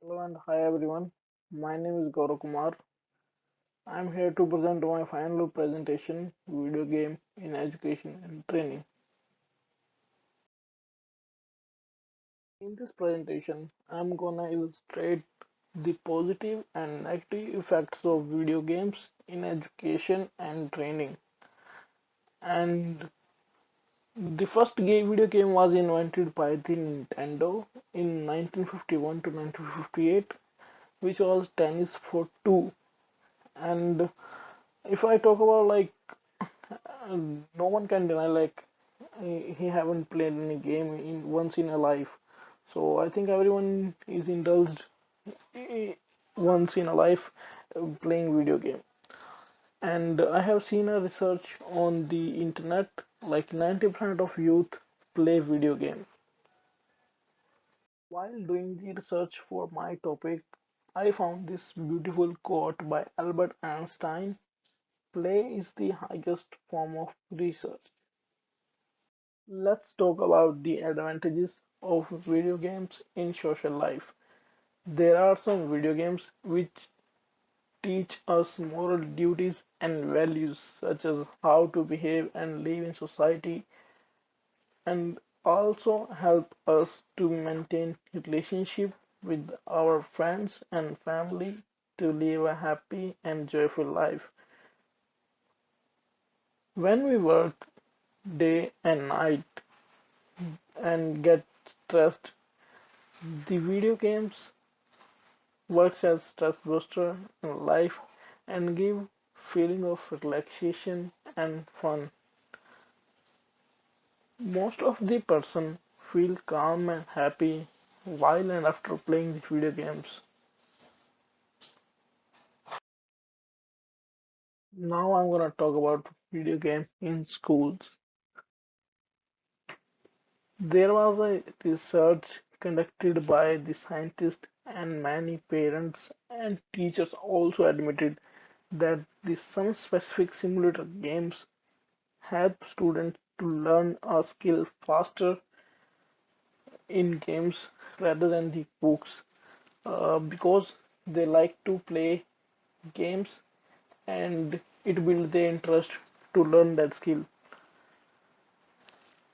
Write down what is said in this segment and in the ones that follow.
Hello and hi everyone. My name is Gourav Kumar. I'm here to present my final presentation, video game in education and training. In this presentation, I'm gonna illustrate the positive and negative effects of video games in education and training. And the first video game was invented by the Nintendo in 1951 to 1958, which was tennis for two. And if I talk about no one can deny he haven't played any game in once in a life. So I think everyone is indulged eh, once in a life playing video game. And I have seen a research on the internet, like 90% of youth play video game. While doing the research for my topic, I found this beautiful quote by Albert Einstein: "Play is the highest form of research." Let's talk about the advantages of video games in social life. There are some video games which teach us moral duties and values, such as how to behave and live in society, and also help us to maintain relationship with our friends and family to live a happy and joyful life. When we work day and night and get stressed, the video games works as stress buster in life and give feeling of relaxation and fun. Most of the person feel calm and happy while and after playing the video games. Now I'm gonna talk about video game in schools. There was a research conducted by the scientists, and many parents and teachers also admitted that some specific simulator games help students to learn a skill faster in games rather than the books, because they like to play games and it builds their interest to learn that skill.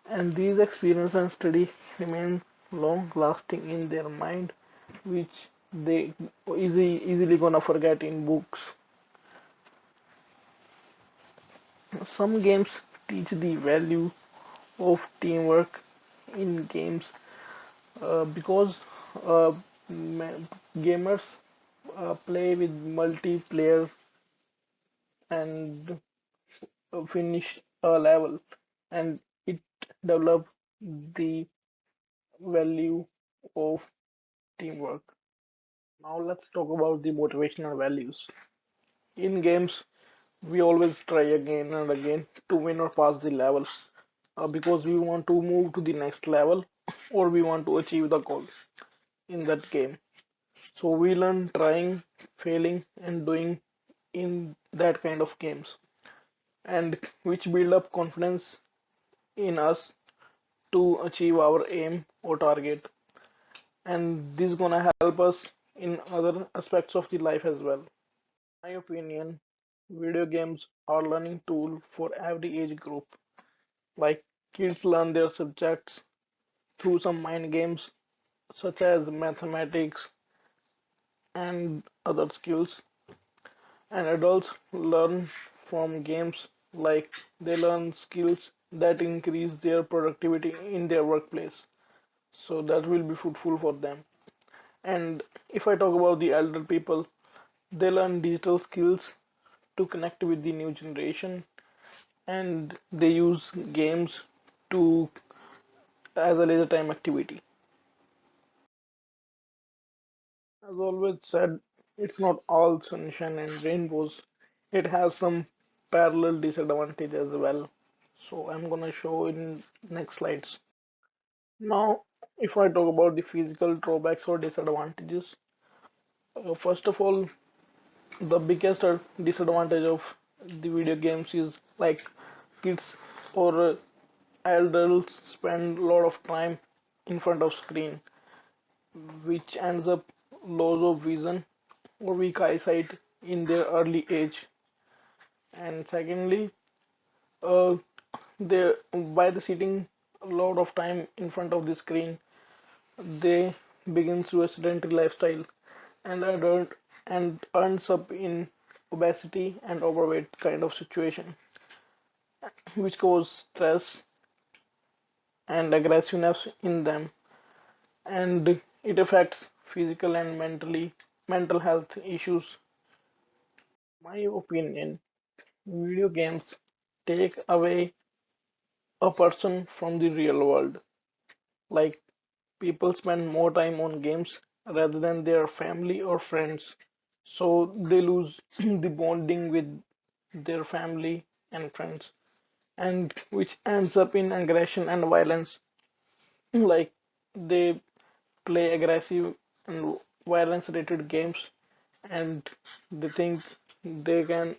And these experience and study remain long lasting in their mind, which they easily gonna forget in books. Some games teach the value of teamwork in games, because uh, gamers play with multiplayer and finish a level, and it develop the value of teamwork. Now let's talk about the motivational values. In games, we always try again and again to win or pass the level, because we want to move to the next level or we want to achieve the goal in that game. So we learn trying, failing, and doing in that kind of games, and which build up confidence in us to achieve our aim or target. And this is gonna help us in other aspects of the life as well. In my opinion, video games are learning tool for every age group. Like, kids learn their subjects through some mind games such as mathematics and other skills, and adults learn from games, like they learn skills that increase their productivity in their workplace, so that will be fruitful for them. And if I talk about the elder people, they learn digital skills to connect with the new generation, and they use games to as a leisure time activity. As always said, it's not all sunshine and rainbows. It has some parallel disadvantage as well. So I'm gonna show in next slides. Now, if I talk about the physical drawbacks or disadvantages, first of all, the biggest disadvantage of the video games is like kids or adults spend a lot of time in front of screen, which ends up loss of vision or weak eyesight in their early age. And secondly, uh, they by the sitting a lot of time in front of the screen, they begin through a sedentary lifestyle and ends up in obesity and overweight kind of situation, which cause stress and aggressiveness in them, and it affects physical and mental health issues. My opinion, video games take away a person from the real world. Like people spend more time on games rather than their family or friends. So they lose the bonding with their family and friends, and which ends up in aggression and violence. Like they play aggressive and violence related games, and they think they can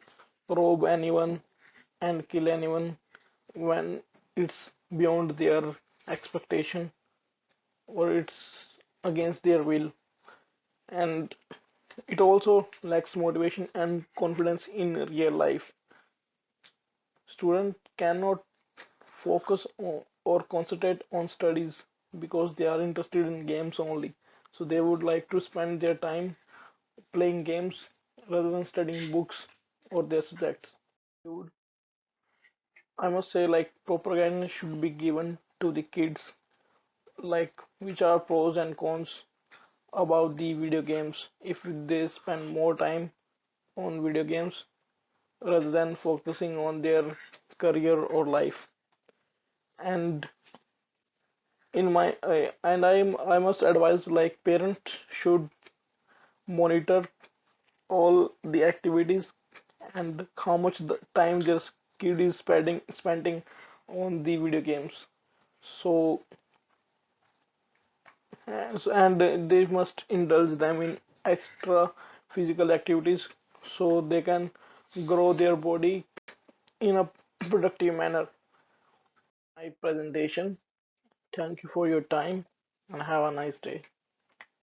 rob anyone and kill anyone when it's beyond their expectation or it's against their will. And it also lacks motivation and confidence in real life. Students cannot focus on, or concentrate on studies because they are interested in games only. So they would like to spend their time playing games rather than studying books or their subjects. Dude, I must say, like, proper guidance should be given to the kids, like, which are pros and cons about the video games if they spend more time on video games rather than focusing on their career or life. And in my and I must advise, like, parents should monitor all the activities and how much the time their kid is spending on the video games. So and they must indulge them in extra physical activities so they can grow their body in a productive manner. My presentation. Thank you for your time and have a nice day.